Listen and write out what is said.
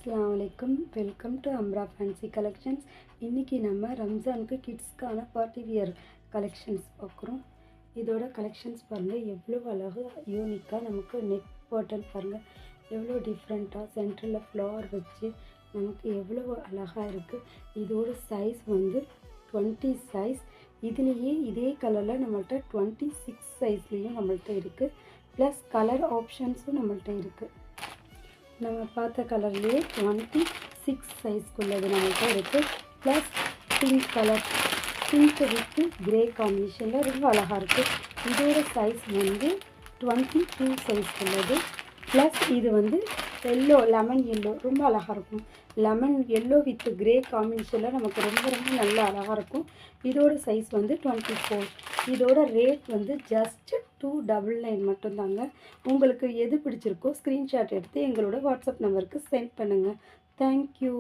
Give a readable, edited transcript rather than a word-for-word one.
अस्सलाम वालेकुम welcome to அம்ரா fancy collections. இன்றைக்கி நம்ம ரம்ஜானுக்கு கிட்ஸ்க்கான பார்ட்டி வியர் கலெக்ஷன்ஸ் பார்க்குறோம். இதோட கலெக்ஷன்ஸ் பாருங்கள், எவ்வளோ அழகாக யூனிக்காக நமக்கு நெக் பாட்டன் பாருங்கள், எவ்வளோ டிஃப்ரெண்ட்டாக சென்டரில் ஃப்ளவர் வச்சு நமக்கு எவ்வளோ அழகாக இருக்குது. இதோட சைஸ் வந்து 20 சைஸ். இதுலேயே இதே கலரில் நம்மள்ட்ட 26 சைஸ்லேயும் நம்மள்ட்ட இருக்குது. ப்ளஸ் கலர் ஆப்ஷன்ஸும் நம்மள்ட்ட இருக்குது. நம்ம பார்த்த கலர்லேயே 26 சைஸ்க்குள்ளது நம்மள்ட்ட இருக்குது. Plus pink colour, pink with grey காம்பினேஷனில் ரொம்ப அழகாக இருக்குது. இதோட சைஸ் வந்து 22 சைஸ்க்குள்ளது. ப்ளஸ் இது வந்து எல்லோ, லெமன் எல்லோ ரொம்ப அழகாக இருக்கும். லெமன் எல்லோ வித் கிரே காம்பினேஷனில் நமக்கு ரொம்ப ரொம்ப நல்லா அழகாக இருக்கும். இதோட சைஸ் வந்து 24. இதோட ரேட் வந்து ஜஸ்ட் 299 மட்டும்தாங்க. உங்களுக்கு எது பிடிச்சிருக்கோ ஸ்க்ரீன்ஷாட் எடுத்து எங்களோட வாட்ஸ்அப் நம்பருக்கு சென்ட் பண்ணுங்கள். தேங்க்யூ.